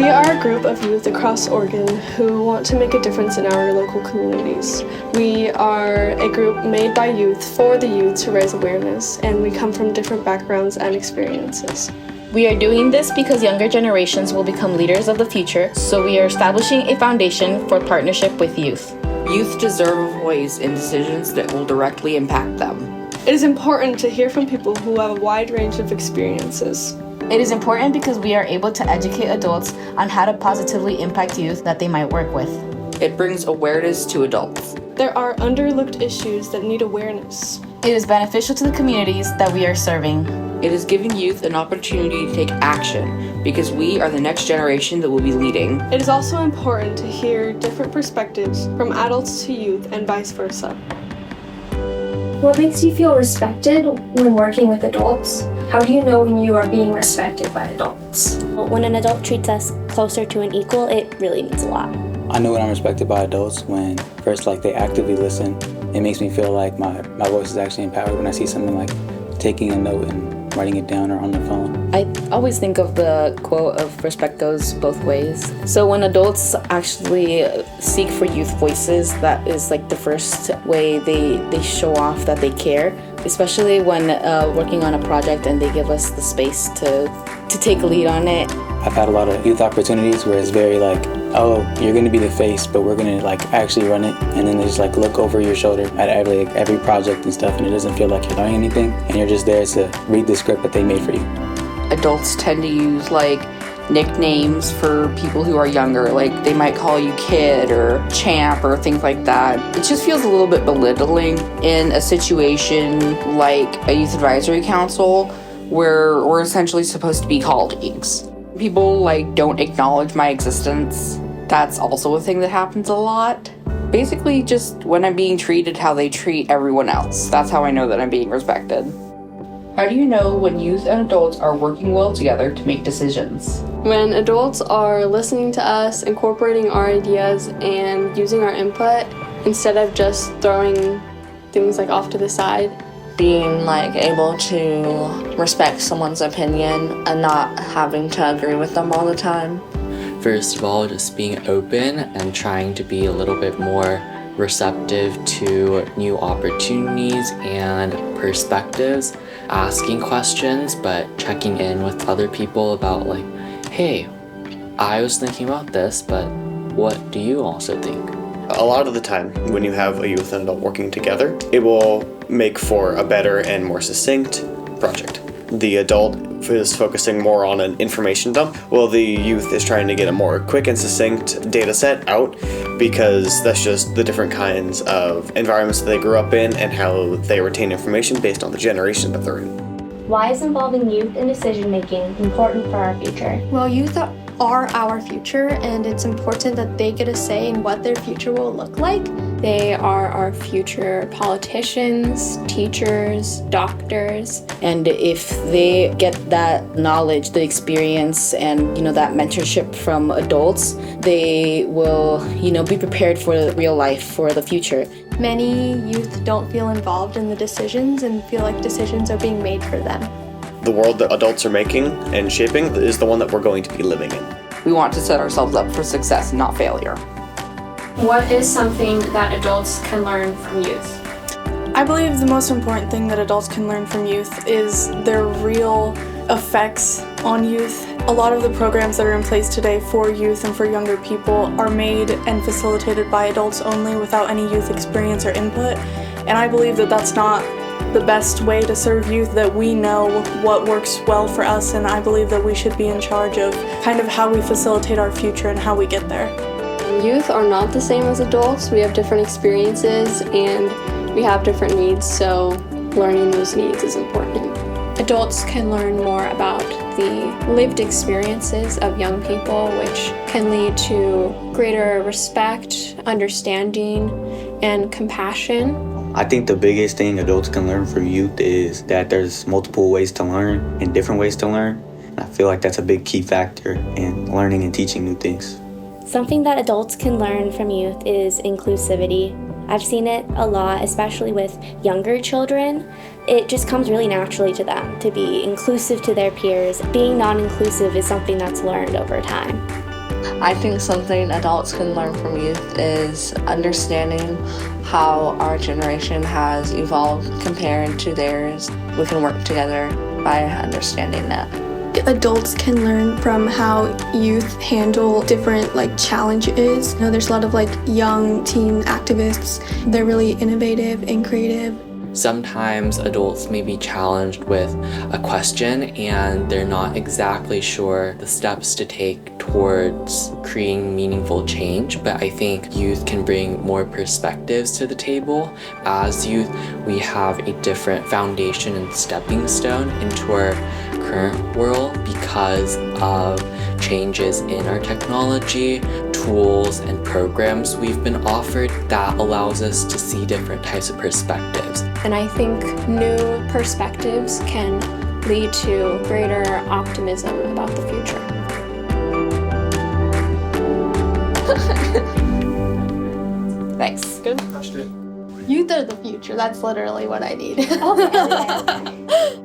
We are a group of youth across Oregon who want to make a difference in our local communities. We are a group made by youth for the youth to raise awareness, and we come from different backgrounds and experiences. We are doing this because younger generations will become leaders of the future, so we are establishing a foundation for partnership with youth. Youth deserve a voice in decisions that will directly impact them. It is important to hear from people who have a wide range of experiences. It is important because we are able to educate adults on how to positively impact youth that they might work with. It brings awareness to adults. There are underlooked issues that need awareness. It is beneficial to the communities that we are serving. It is giving youth an opportunity to take action because we are the next generation that will be leading. It is also important to hear different perspectives from adults to youth and vice versa. What makes you feel respected when working with adults? How do you know when you are being respected by adults? When an adult treats us closer to an equal, it really means a lot. I know when I'm respected by adults when first they actively listen. It makes me feel like my voice is actually empowered when I see someone taking a note and writing it down or on their phone. I always think of the quote of respect goes both ways. So when adults actually seek for youth voices, that is the first way they show off that they care, especially when working on a project and they give us the space to take a lead on it. I've had a lot of youth opportunities where it's very oh, you're going to be the face, but we're going to actually run it, and then they just look over your shoulder at every project and stuff, and it doesn't feel like you're learning anything, and you're just there to read the script that they made for you. Adults tend to use nicknames for people who are younger, they might call you kid or champ or things like that. It just feels a little bit belittling in a situation like a youth advisory council where we're essentially supposed to be colleagues. People don't acknowledge my existence. That's also a thing that happens a lot. Basically, just when I'm being treated how they treat everyone else. That's how I know that I'm being respected. How do you know when youth and adults are working well together to make decisions? When adults are listening to us, incorporating our ideas, and using our input instead of just throwing things off to the side. Being able to respect someone's opinion and not having to agree with them all the time. First of all, just being open and trying to be a little bit more receptive to new opportunities and perspectives, asking questions, but checking in with other people about hey, I was thinking about this, but what do you also think? A lot of the time, when you have a youth and adult working together, it will make for a better and more succinct project. The adult is focusing more on an information dump, while the youth is trying to get a more quick and succinct data set out, because that's just the different kinds of environments that they grew up in and how they retain information based on the generation that they're in. Why is involving youth in decision making important for our future? Well, youth are our future, and it's important that they get a say in what their future will look like. They are our future politicians, teachers, doctors. And if they get that knowledge, the experience, and that mentorship from adults, they will be prepared for real life, for the future. Many youth don't feel involved in the decisions and feel like decisions are being made for them. The world that adults are making and shaping is the one that we're going to be living in. We want to set ourselves up for success, not failure. What is something that adults can learn from youth? I believe the most important thing that adults can learn from youth is their real effects on youth. A lot of the programs that are in place today for youth and for younger people are made and facilitated by adults only without any youth experience or input. And I believe that that's not the best way to serve youth, that we know what works well for us, and I believe that we should be in charge of how we facilitate our future and how we get there. Youth are not the same as adults. We have different experiences and we have different needs, so learning those needs is important. Adults can learn more about the lived experiences of young people, which can lead to greater respect, understanding, and compassion. I think the biggest thing adults can learn from youth is that there's multiple ways to learn and different ways to learn. I feel like that's a big key factor in learning and teaching new things. Something that adults can learn from youth is inclusivity. I've seen it a lot, especially with younger children. It just comes really naturally to them to be inclusive to their peers. Being non-inclusive is something that's learned over time. I think something adults can learn from youth is understanding how our generation has evolved compared to theirs. We can work together by understanding that. Adults can learn from how youth handle different challenges. There's a lot of young teen activists. They're really innovative and creative. Sometimes adults may be challenged with a question and they're not exactly sure the steps to take towards creating meaningful change, but I think youth can bring more perspectives to the table. As youth, we have a different foundation and stepping stone into our current world because of changes in our technology, tools, and programs we've been offered that allows us to see different types of perspectives. And I think new perspectives can lead to greater optimism about the future. Nice. Good. Youth are the future. That's literally what I need. Okay.